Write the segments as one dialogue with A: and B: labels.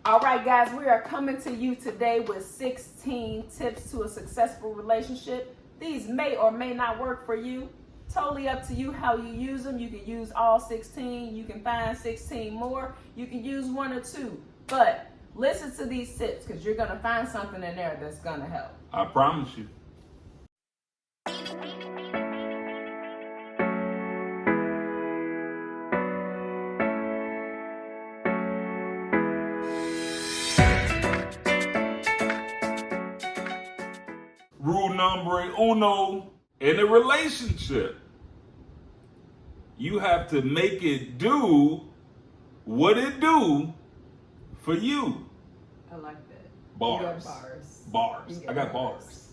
A: All right, guys, we are coming to you today with 16 tips to a successful relationship. These may or may not work for you. Totally up to you how you use them. You can use all 16. You can find 16 more. You can use one or two. But listen to these tips because you're going to find something in there that's going to help.
B: I promise you. Rule number uno in a relationship. You have to make it do what it do for you.
A: I like that.
B: Bars.
A: You got bars.
B: Bars. I got bars.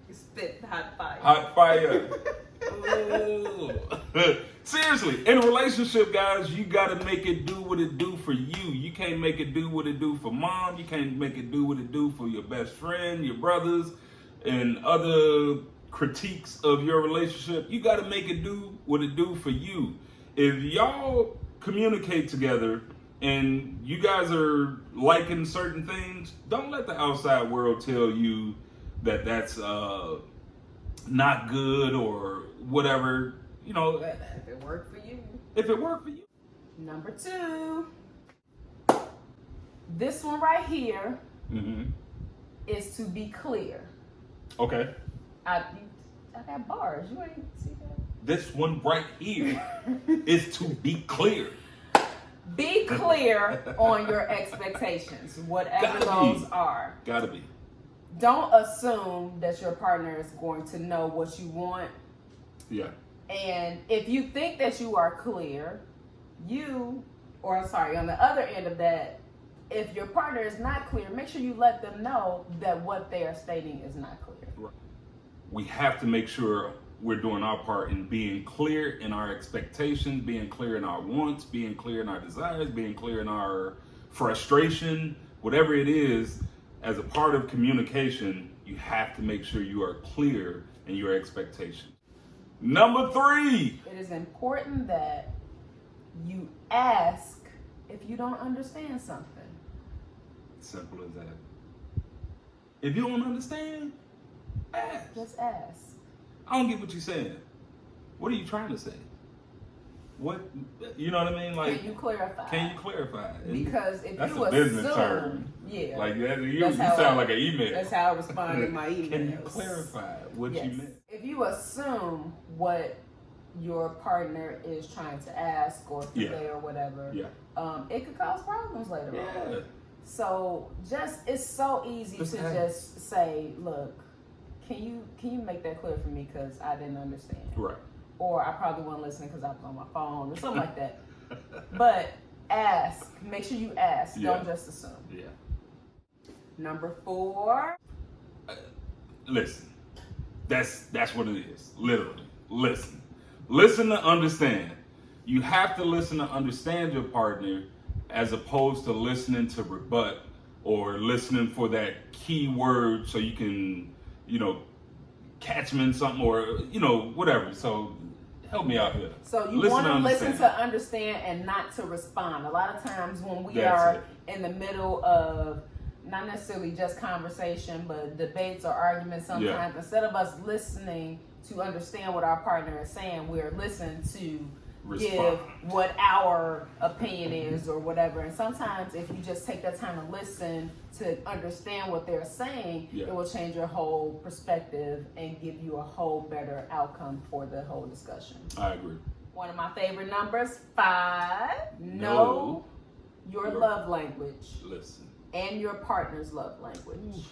A: You spit hot fire.
B: Hot fire. Seriously, in a relationship, guys, you got to make it do what it do for you. You can't make it do what it do for mom. You can't make it do what it do for your best friend, your brothers, and other critiques of your relationship. You got to make it do what it do for you. If y'all communicate together and you guys are liking certain things, don't let the outside world tell you that that's not good or whatever. You know,
A: If it worked for you.
B: if it worked for you.
A: Number 2. This one right here is to be clear.
B: Okay.
A: I got bars. You ain't see that?
B: This one right here is to be clear.
A: Be clear on your expectations, whatever those are.
B: Gotta be.
A: Don't assume that your partner is going to know what you want.
B: Yeah.
A: And if you think that you are clear, on the other end of that, if your partner is not clear, make sure you let them know that what they are stating is not clear.
B: Right. We have to make sure we're doing our part in being clear in our expectations, being clear in our wants, being clear in our desires, being clear in our frustration, whatever it is. As a part of communication, you have to make sure you are clear in your expectations. Number 3.
A: It is important that you ask if you don't understand something.
B: Simple as that. If you don't understand, ask.
A: Just ask.
B: I don't get what you're saying. What are you trying to say? What, you know what I mean? Like,
A: Can you clarify?
B: Can you clarify?
A: Because if
B: that's
A: you
B: a business
A: assume,
B: term.
A: yeah,
B: Like you sound like an email.
A: That's how I respond in my emails.
B: Can you clarify what you meant?
A: If you assume what your partner is trying to ask or convey or whatever, it could cause problems later on. So it's so easy to just say, look, can you make that clear for me because I didn't understand.
B: Right. Or
A: I probably wasn't listening because I was on my phone or something like that. But ask. Make sure you ask.
B: Yeah.
A: Don't just assume.
B: Yeah.
A: Number 4.
B: Listen. That's what it is. Literally. Listen. Listen to understand. You have to listen to understand your partner as opposed to listening to rebut or listening for that key word so you can, catch them in something or, whatever. So help me out here.
A: So you want to listen to understand and not to respond. A lot of times when we are in the middle of not necessarily just conversation, but debates or arguments sometimes, instead of us listening to understand what our partner is saying, we're listening to give what our opinion is or whatever. And sometimes if you just take that time to listen to understand what they're saying, it will change your whole perspective and give you a whole better outcome for the whole discussion.
B: I agree.
A: One of my favorite numbers, 5. Know your love language.
B: Listen.
A: And your partner's love language.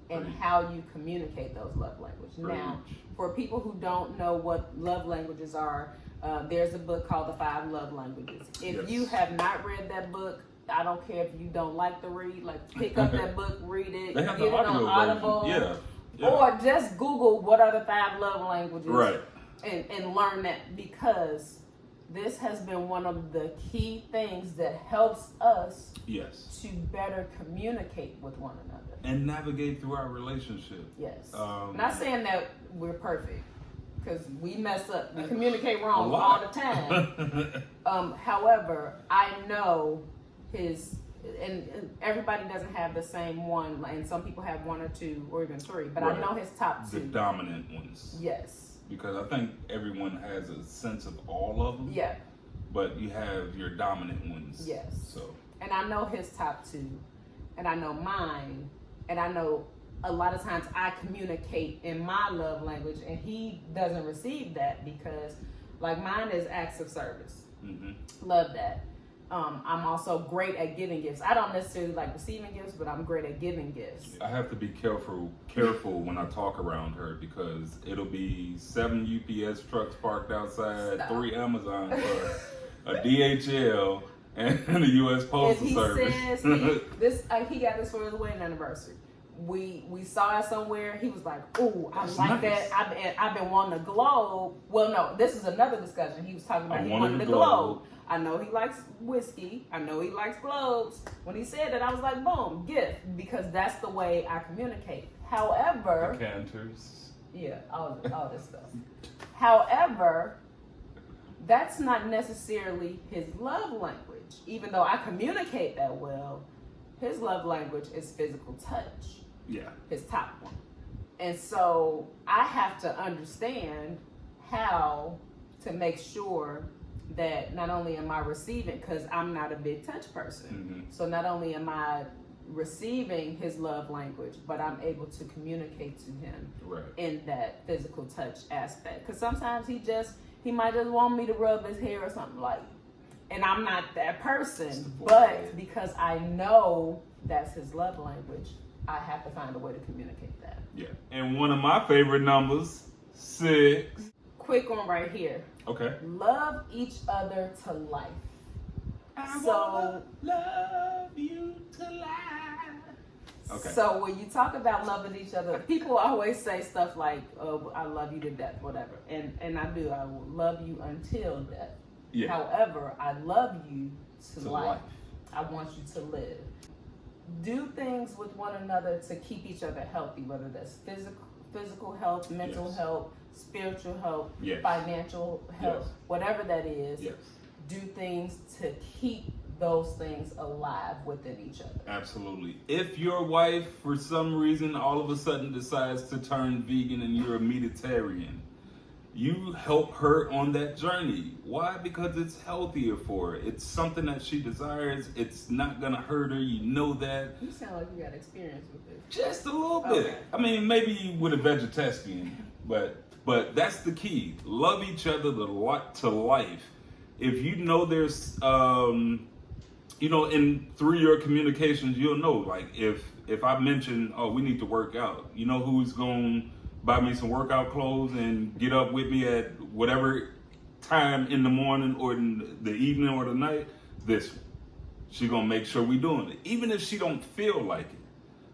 A: And how you communicate those love languages. Now, for people who don't know what love languages are, there's a book called The 5 Love Languages. If you have not read that book, I don't care if you don't like to read, pick up that book, read it, get it on Audible. Or just Google what are the 5 love languages and learn that, because this has been one of the key things that helps us to better communicate with one another.
B: And navigate through our relationship.
A: Yes. Not saying that we're perfect, because we mess up. We communicate wrong all the time. However, I know his and everybody doesn't have the same one, and some people have one or two or even three, but
B: Right.
A: I know his top two.
B: The dominant ones.
A: Yes.
B: Because I think everyone has a sense of all of them.
A: Yeah.
B: But you have your dominant ones.
A: Yes.
B: So.
A: And I know his top two, and I know mine, and I know a lot of times I communicate in my love language, and he doesn't receive that because, like, mine is acts of service.
B: Mm-hmm.
A: Love that. I'm also great at giving gifts. I don't necessarily like receiving gifts, but I'm great at giving gifts.
B: I have to be careful when I talk around her because it'll be 7 UPS trucks parked outside,
A: Stop.
B: 3 Amazon trucks, a DHL, and the U.S. Postal Service.
A: Says he got this for his wedding anniversary. We saw it somewhere. He was like, "Oh, I
B: That's
A: like
B: nice.
A: that. I've been wanting a globe." Well, no, this is another discussion. He was talking about
B: I
A: he
B: wanted
A: wanted
B: a
A: a globe.
B: globe.
A: I know he likes whiskey. I know he likes globes. When he said that, I was like, "Boom, gift," because that's the way I communicate. However,
B: Decanters.
A: yeah, all this stuff. However, that's not necessarily his love language. Even though I communicate that well, his love language is physical touch.
B: Yeah.
A: His top one. And so I have to understand how to make sure that not only am I receiving, because I'm not a big touch person,
B: Mm-hmm.
A: so not only am I receiving his love language, but I'm able to communicate to him
B: Right.
A: in that physical touch aspect. Because sometimes he might just want me to rub his hair or something like, and I'm not that person. But because I know that's his love language, I have to find a way to communicate that.
B: Yeah. And one of my favorite numbers, 6.
A: Quick one right here.
B: Okay.
A: Love each other to life.
B: I
A: So-
B: wanna love you to life. Okay.
A: So when you talk about loving each other, people always say stuff like, "Oh, I love you to death," whatever. And I do. I will love you until death.
B: Yeah.
A: However, I love you to
B: To
A: life.
B: life.
A: I want you to live. Do things with one another to keep each other healthy, whether that's physical health, mental
B: Yes.
A: health, spiritual health,
B: Yes.
A: financial health,
B: Yes.
A: whatever that is.
B: Yes.
A: Do things to keep those things alive within each other.
B: Absolutely. If your wife, for some reason, all of a sudden decides to turn vegan and you're a meatitarian, you help her on that journey. Why? Because it's healthier for her. It's something that she desires. It's not going to hurt her. You know that.
A: You sound like you got experience with this.
B: Just a little bit.
A: Okay.
B: I mean, maybe with a vegetarian, but that's the key. Love each other to life. If you know there's, through your communications, you'll know. Like if I mention, oh, we need to work out, you know who's going to buy me some workout clothes and get up with me at whatever time in the morning or in the evening or the night? This one. She gonna make sure we doing it, even if she don't feel like it.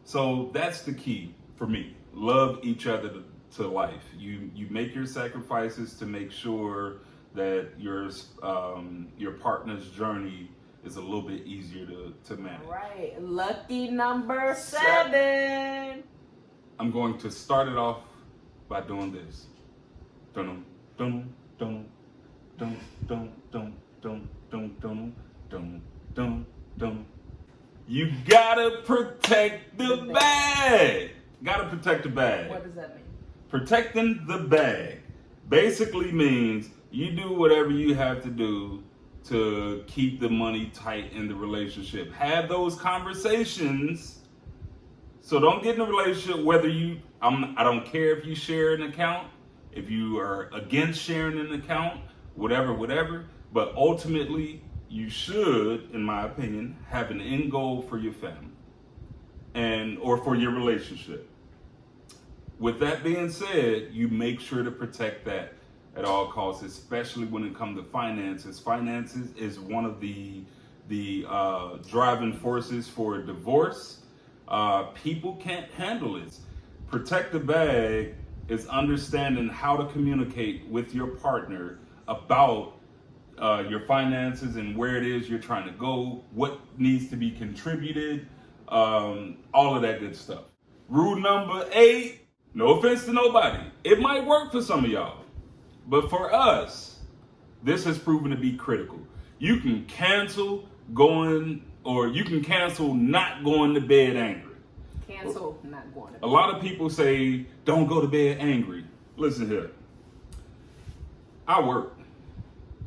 B: So that's the key for me. Love each other to life. You make your sacrifices to make sure that your partner's journey is a little bit easier to manage.
A: All right, lucky number 7.
B: I'm going to start it off by doing this. Dun dun dun dun dun dun dun dun dun dun dun dun. You gotta protect the bag. Gotta protect the bag.
A: What does that mean?
B: Protecting the bag basically means you do whatever you have to do to keep the money tight in the relationship. Have those conversations. So don't get in a relationship whether I don't care if you share an account, if you are against sharing an account, whatever. But ultimately, you should, in my opinion, have an end goal for your family or for your relationship. With that being said, you make sure to protect that at all costs, especially when it comes to finances. Finances is one of the driving forces for a divorce. People can't handle it. Protect the bag is understanding how to communicate with your partner about your finances and where it is you're trying to go, what needs to be contributed, all of that good stuff. Rule number 8, no offense to nobody, it might work for some of y'all, but for us, this has proven to be critical. You can cancel going or you can cancel not going to bed angry.
A: Cancel not going to bed.
B: A lot of people say, don't go to bed angry. Listen here. I work.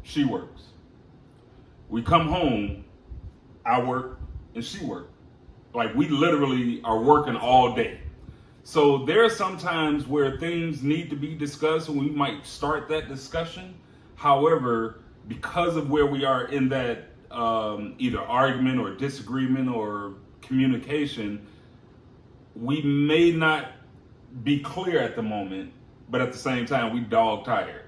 B: She works. We come home, I work, and she works. Like, we literally are working all day. So there are some times where things need to be discussed, and we might start that discussion. However, because of where we are in that either argument or disagreement or communication, we may not be clear at the moment, but at the same time, we dog tired.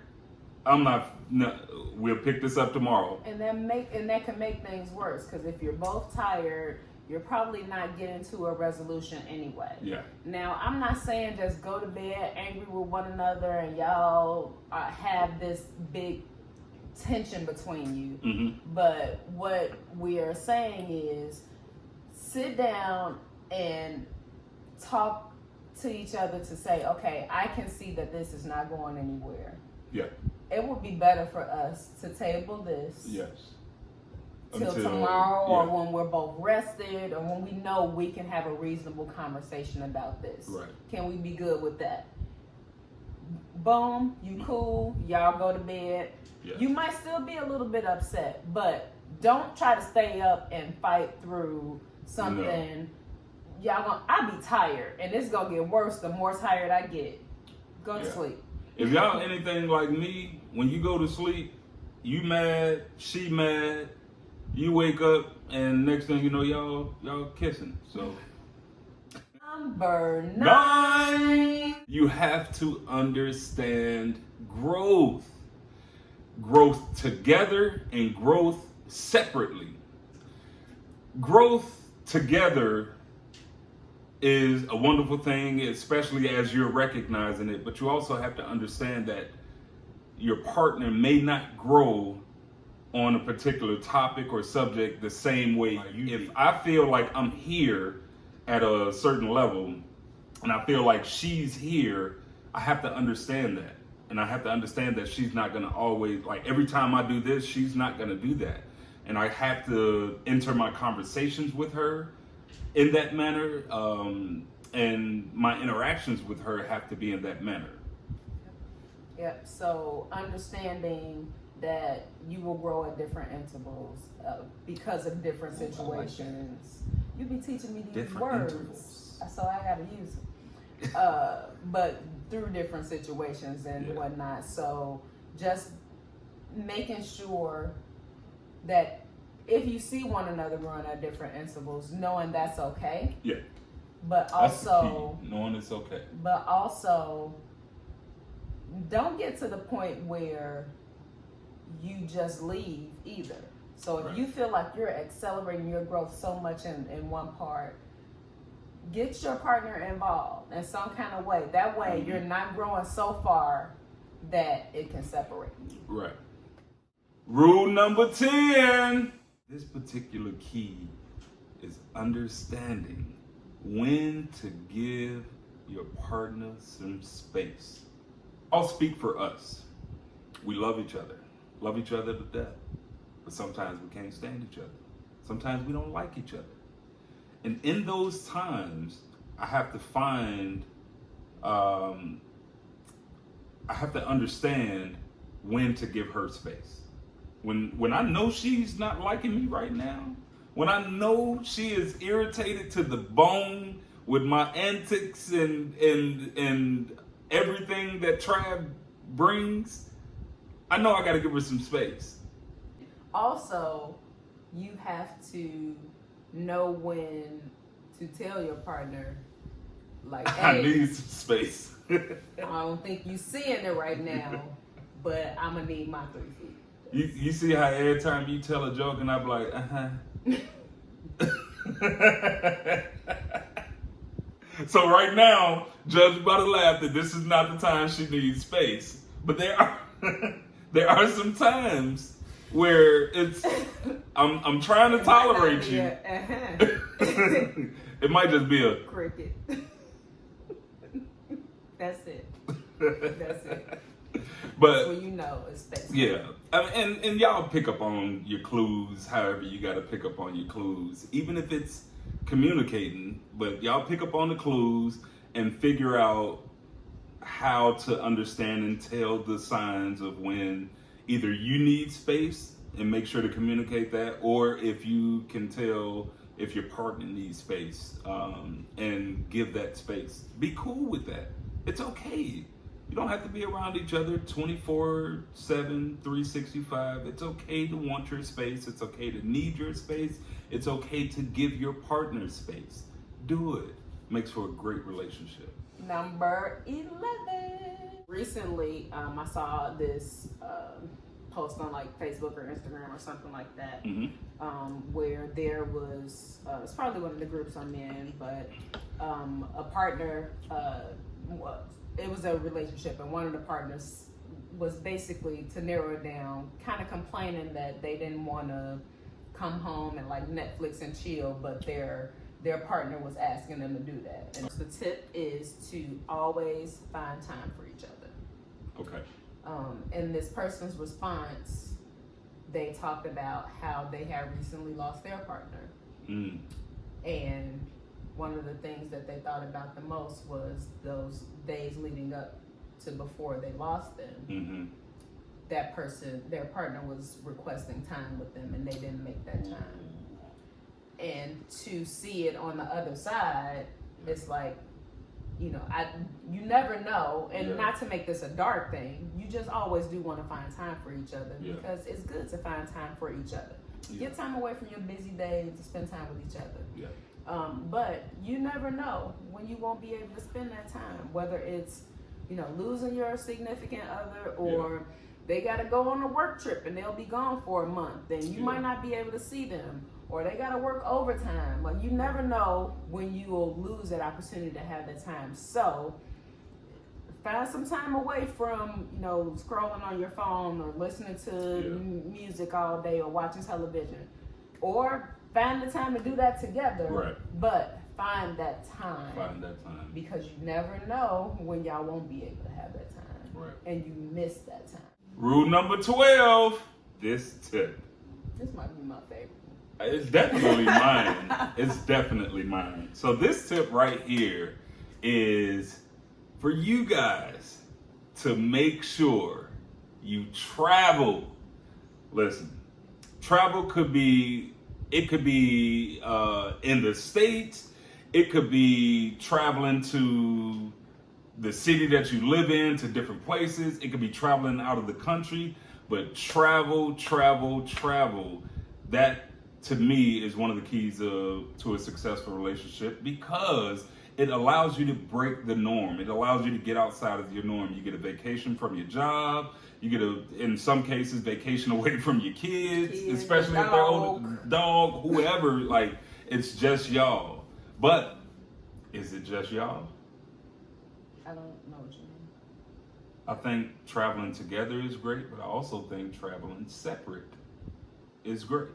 B: We'll pick this up tomorrow.
A: And that can make things worse, because if you're both tired, you're probably not getting to a resolution anyway.
B: Yeah.
A: Now, I'm not saying just go to bed angry with one another and y'all have this big tension between you.
B: Mm-hmm.
A: But what we are saying is sit down and talk to each other to say, okay, I can see that this is not going anywhere.
B: Yeah.
A: It would be better for us to table this.
B: Yes.
A: Till tomorrow, or when we're both rested, or when we know we can have a reasonable conversation about this.
B: Right.
A: Can we be good with that? Boom, you cool, y'all go to bed.
B: Yes.
A: You might still be a little bit upset, but don't try to stay up and fight through something. No. I'll be tired, and it's gonna get worse the more tired I get. Go to sleep.
B: If y'all anything like me, when you go to sleep, you mad, she mad, you wake up, and next thing you know, y'all kissing. So
A: Number 9.
B: You have to understand growth. Growth together and growth separately. Growth together is a wonderful thing, especially as you're recognizing it, but you also have to understand that your partner may not grow on a particular topic or subject the same way you do. If I feel like I'm here at a certain level and I feel like she's here, I have to understand that. And I have to understand that she's not going to always, like every time I do this, she's not going to do that. And I have to enter my conversations with her in that manner, and my interactions with her have to be in that manner.
A: Yep, so understanding that you will grow at different intervals because of different situations. You be teaching me these words, so I gotta use them. But through different situations and whatnot. So just making sure that if you see one another growing at different intervals, knowing that's okay.
B: Yeah.
A: But also
B: knowing it's okay.
A: But also don't get to the point where you just leave either. So if you feel like you're accelerating your growth so much in one part, get your partner involved in some kind of way. That way you're not growing so far that it can separate you.
B: Right. Rule number 10. This particular key is understanding when to give your partner some space. I'll speak for us. We love each other to death, but sometimes we can't stand each other. Sometimes we don't like each other. And in those times, I have to find, I have to understand when to give her space. When I know she's not liking me right now, when I know she is irritated to the bone with my antics and everything that Trav brings, I know I got to give her some space.
A: Also, you have to know when to tell your partner, like, hey,
B: I need some space.
A: I don't think you seeing it right now, but I'm gonna need my 3 feet.
B: You see how every time you tell a joke and I be like, So right now, judged by the laughter, this is not the time she needs space. But there are some times where it's I'm trying to tolerate you. It might just be a
A: cricket. That's it. That's it.
B: But
A: when you know it's space.
B: yeah, I mean, and y'all pick up on your clues, however you got to pick up on your clues, even if it's communicating. But y'all pick up on the clues and figure out how to understand and tell the signs of when either you need space and make sure to communicate that, or if you can tell if your partner needs space, and give that space. Be cool with that. It's okay. You don't have to be around each other 24/7, 365. It's okay to want your space. It's okay to need your space. It's okay to give your partner space. Do it. Makes for a great relationship.
A: Number 11. Recently, I saw this post on like Facebook or Instagram or something like that, where there was, it's probably one of the groups I'm in, but a partner, it was a relationship, and one of the partners was basically, to narrow it down, kind of complaining that they didn't want to come home and like Netflix and chill, but their partner was asking them to do that. And the tip is to always find time for each other.
B: Okay.
A: In this person's response, they talked about how they had recently lost their partner. And one of the things that they thought about the most was those days leading up to before they lost them. That person, their partner, was requesting time with them, and they didn't make that time. And to see it on the other side, it's like, you know, you never know, and not to make this a dark thing, you just always do want to find time for each other, because it's good to find time for each other. Get time away from your busy day to spend time with each other. But you never know when you won't be able to spend that time, whether it's, you know, losing your significant other, or they got to go on a work trip and they'll be gone for a month, and you might not be able to see them, or they got to work overtime. Like, you never know when you will lose that opportunity to have that time. So find some time away from, you know, scrolling on your phone or listening to music all day or watching television, or find the time to do that together. But find that time. Because you never know when y'all won't be able to have that time. And you miss that time.
B: Rule number 12, this tip.
A: This might be my favorite.
B: It's definitely mine. It's definitely mine. So this tip right here is for you guys to make sure you travel. Listen, travel could be in the States. It could be traveling to the city that you live in, to different places. It could be traveling out of the country. But travel. That, to me, is one of the keys to a successful relationship, because it allows you to break the norm. It allows you to get outside of your norm. You get a vacation from your job. You get in some cases, vacation away from your kids, especially if they're older, dog, whoever. Like, it's just y'all. But is it just y'all?
A: I don't know what you mean.
B: I think traveling together is great, but I also think traveling separate is great.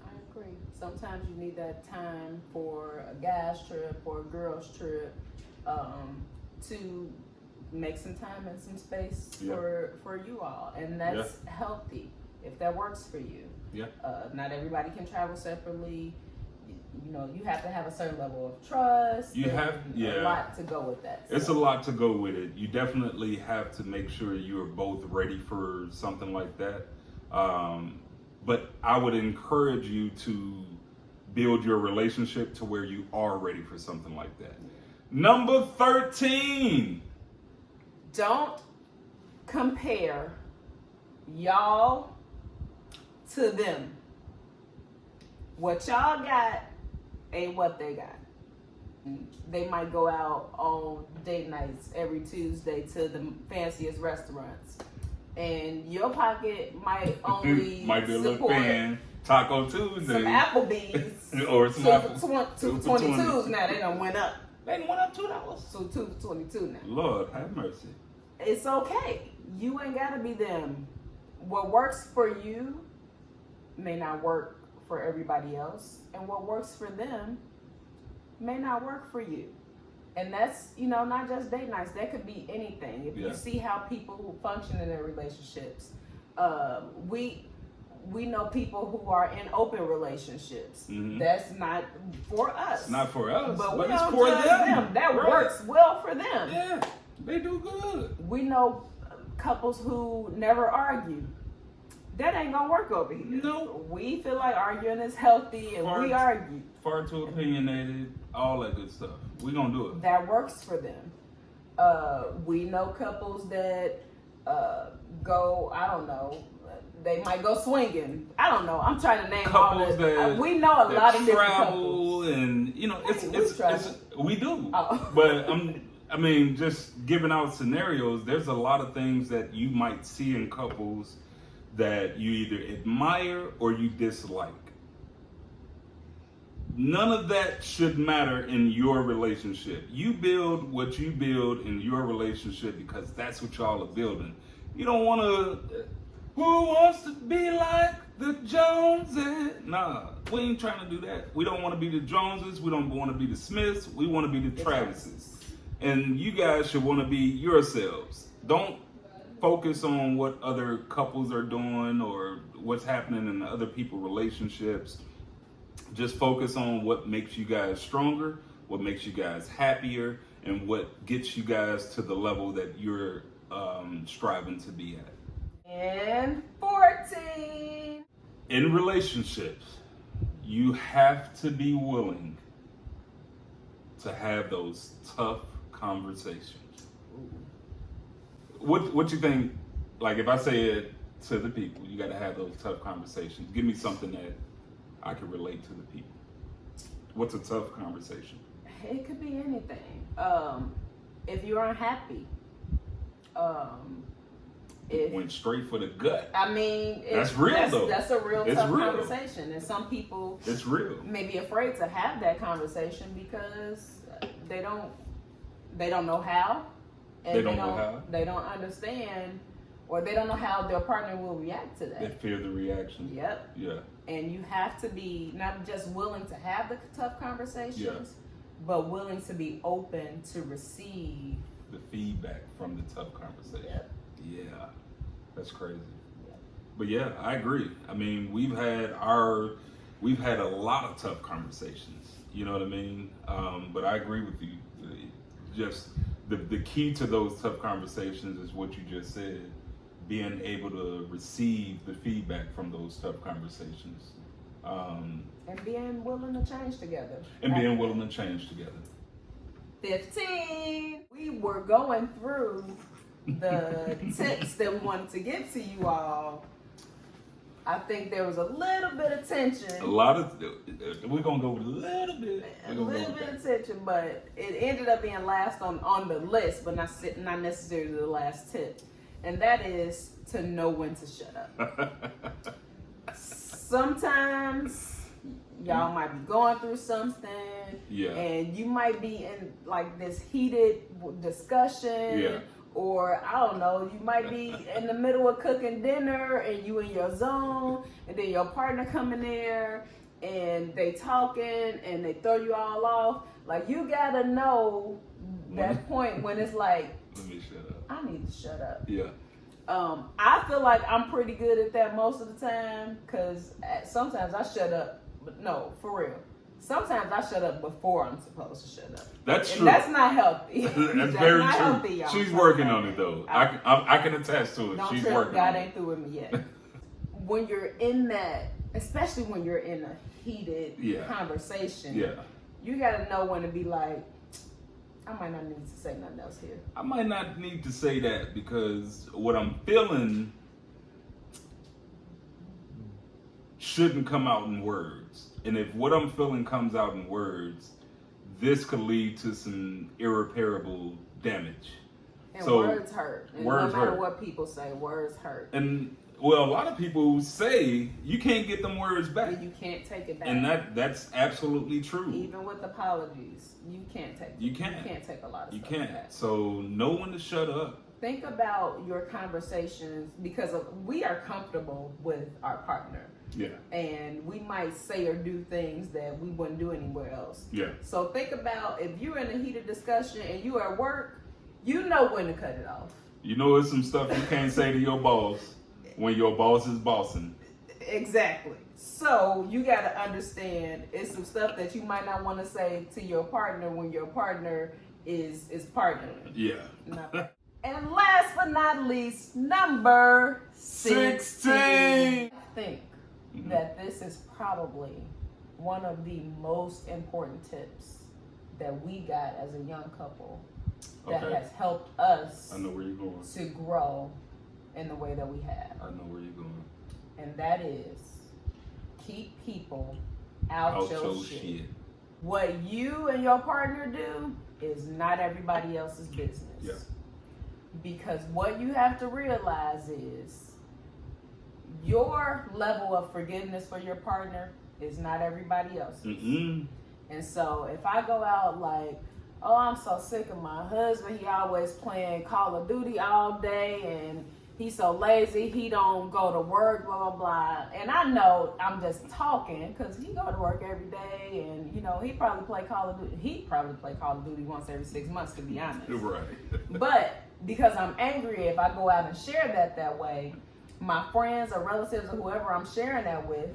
A: I agree. Sometimes you need that time for a guy's trip or a girl's trip, to make some time and some space for you all, and that's healthy if that works for you. Not everybody can travel separately. You know, you have to have a certain level of trust.
B: You have
A: a lot to go with that.
B: It's a lot to go with it. You definitely have to make sure you are both ready for something like that. But I would encourage you to build your relationship to where you are ready for something like that. Number 13.
A: Don't compare y'all to them. What y'all got ain't what they got. They might go out on date nights every Tuesday to the fanciest restaurants, and your pocket might only
B: might be a little fan. Taco Tuesday,
A: some Applebee's,
B: or some
A: $2.22s now. They done went up.
B: They went up $2.
A: So $2.22 now.
B: Lord have mercy.
A: It's okay. You ain't gotta be them. What works for you may not work for everybody else, and what works for them may not work for you. And that's, not just date nights. That could be anything. If you see how people function in their relationships, we know people who are in open relationships. That's not for us.
B: It's not for us,
A: but
B: it's for them.
A: That works well for them.
B: Yeah, they do good.
A: We know couples who never argue. That ain't gonna work over here.
B: No.
A: We feel like arguing is healthy, and we argue.
B: Far too opinionated, all that good stuff. We gonna do it.
A: That works for them. We know couples that go, I don't know, they might go swinging. I don't know. I'm trying to name
B: couples
A: all
B: that
A: we know a lot of different
B: travel
A: couples.
B: And we do.
A: Oh.
B: But I mean, just giving out scenarios. There's a lot of things that you might see in couples that you either admire or you dislike. None of that should matter in your relationship. You build what you build in your relationship because that's what y'all are building. You don't want to. Who wants to be like the Joneses? Nah, we ain't trying to do that. We don't want to be the Joneses. We don't want to be the Smiths. We want to be the Travises. And you guys should want to be yourselves. Don't focus on what other couples are doing or what's happening in other people's relationships. Just focus on what makes you guys stronger, what makes you guys happier, and what gets you guys to the level that you're striving to be at.
A: And 14.
B: In relationships, you have to be willing to have those tough conversations. What you think? Like, if I say it to the people, you got to have those tough conversations. Give me something that I can relate to the people. What's a tough conversation?
A: It could be anything. If you're unhappy,
B: It went straight for the gut.
A: I mean,
B: that's real though.
A: That's a real
B: it's
A: tough
B: real.
A: conversation, and some people
B: it's real.
A: may be afraid to have that conversation because they don't know how, and they don't understand, or they don't know how their partner will react to that.
B: They fear the reaction.
A: Yep.
B: Yeah.
A: And you have to be not just willing to have the tough conversations, but willing to be open to receive
B: the feedback from the tough conversation.
A: Yep.
B: Yeah, that's crazy. Yep. But yeah, I agree. I mean, we've had a lot of tough conversations. You know what I mean? But I agree with you. Just the key to those tough conversations is what you just said. Being able to receive the feedback from those tough conversations.
A: And being willing to change together. 15. We were going through the tips that we wanted to give to you all. I think there was a little bit of tension.
B: We're going to go with a little bit.
A: A little bit of tension, but it ended up being last on the list, but not necessarily the last tip. And that is to know when to shut up. Sometimes y'all might be going through something, and you might be in like this heated discussion, or I don't know, you might be in the middle of cooking dinner and you in your zone, and then your partner come in there and they talking and they throw you all off. Like, you gotta know that point when it's like,
B: let me shut up.
A: I need to shut up.
B: Yeah.
A: I feel like I'm pretty good at that most of the time, because sometimes I shut up, but no, for real. Sometimes I shut up before I'm supposed to shut up.
B: That's true.
A: That's not healthy.
B: That's very
A: not
B: true.
A: Healthy, y'all.
B: She's working on it though. I can attest to it.
A: Don't
B: She's
A: trip,
B: working
A: God
B: on
A: ain't through with me yet. When you're in that, especially when you're in a heated conversation, you gotta know when to be like, I might not need to say nothing else here.
B: I might not need to say that because what I'm feeling shouldn't come out in words. And if what I'm feeling comes out in words, this could lead to some irreparable damage.
A: And words hurt. And
B: words
A: no matter
B: hurt.
A: what people say, words hurt.
B: And well, a lot of people say you can't get them words back.
A: You can't take it back.
B: And that's absolutely true.
A: Even with apologies, you can't take.
B: You can't.
A: You can't take a lot of stuff
B: can't.
A: back.
B: So know when to shut up.
A: Think about your conversations, because we are comfortable with our partner.
B: Yeah.
A: And we might say or do things that we wouldn't do anywhere else.
B: Yeah.
A: So think about if you're in a heated discussion and you at work, you know when to cut it off.
B: You know, it's some stuff you can't say to your boss when your boss is bossing.
A: Exactly. So you got to understand it's some stuff that you might not want to say to your partner when your partner is partnering.
B: Yeah.
A: And last but not least, number 16. I think that this is probably one of the most important tips that we got as a young couple that has helped us
B: I know where you're going.
A: to grow in the way that we have.
B: I know where you're going.
A: And that is keep people out your shit. What you and your partner do is not everybody else's business.
B: Yeah.
A: Because what you have to realize is your level of forgiveness for your partner is not everybody else's. And so if I go out like, oh, I'm so sick of my husband, he always playing Call of Duty all day and he's so lazy, he don't go to work, blah, blah, blah. And I know I'm just talking because he go to work every day and, you know, he probably play Call of Duty. He probably play Call of Duty once every 6 months, to be honest.
B: Right.
A: But because I'm angry, if I go out and share that way, my friends or relatives or whoever I'm sharing that with,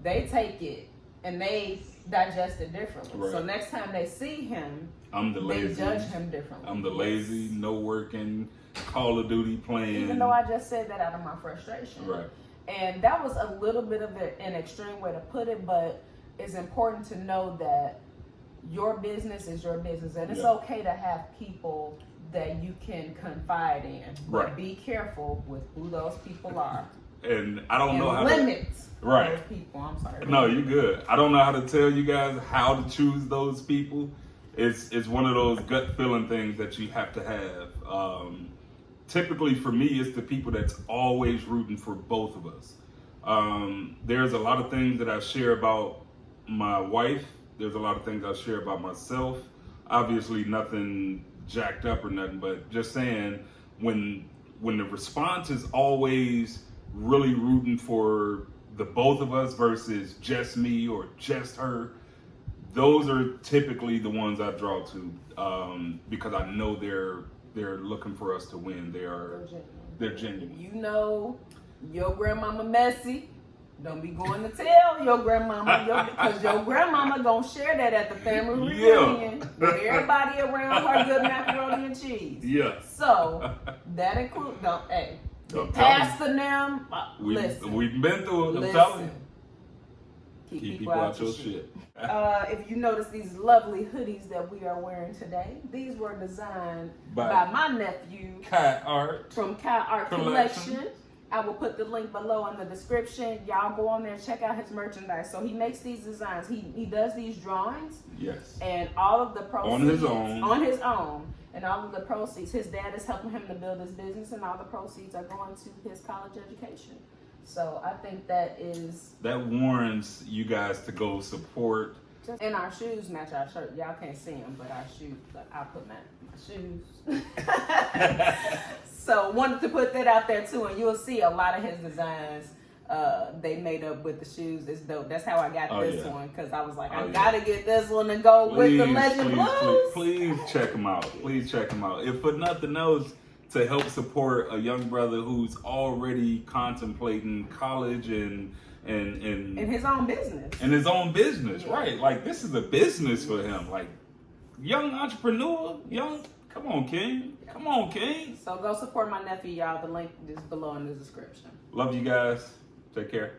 A: they take it and they digest it differently. Right. So next time they see him, they judge him differently.
B: I'm the lazy, no working, Call of Duty playing.
A: Even though I just said that out of my frustration.
B: Right.
A: And that was a little bit of an extreme way to put it, but it's important to know that your business is your business. And it's okay to have people that you can confide in. But be careful with who those people are.
B: And I don't know how
A: limits those people. I'm sorry.
B: No, you're good. I don't know how to tell you guys how to choose those people. It's one of those gut feeling things that you have to have. Typically for me, it's the people that's always rooting for both of us. There's a lot of things that I share about my wife. There's a lot of things I share about myself. Obviously nothing jacked up or nothing, but just saying when the response is always really rooting for the both of us versus just me or just her, those are typically the ones I draw to because I know they're looking for us to win. They're genuine.
A: You know, your grandmama messy. Don't be going to tell your grandmama, because your grandmama gonna share that at the family reunion with everybody around her good macaroni and cheese.
B: Yeah.
A: So that includes, Pastor them.
B: We've been through it. I'm telling you.
A: Keep people out your shit. If you notice these lovely hoodies that we are wearing today, these were designed by my nephew,
B: Khi Art
A: from Khi Art Collections. I will put the link below in the description. Y'all go on there and check out his merchandise. So he makes these designs. He does these drawings.
B: Yes.
A: And all of the proceeds
B: on his own.
A: And all of the proceeds, his dad is helping him to build his business, and all the proceeds are going to his college education. So I think that
B: warrants you guys to go support.
A: And our shoes match our shirt. Y'all can't see them, but our shoes, I put my shoes. So wanted to put that out there too, and you'll see a lot of his designs they made up with the shoes. It's dope. That's how I got this one, because I was like, I gotta get this one to go with the Legend Blues.
B: Please check them out. Please check them out. If for nothing else, to help support a young brother who's already contemplating college and
A: his own business.
B: And his own business, right? Like, this is a business for him. Like, young entrepreneur, come on, King. Come on, King.
A: So go support my nephew, y'all. The link is below in the description.
B: Love you guys. Take care.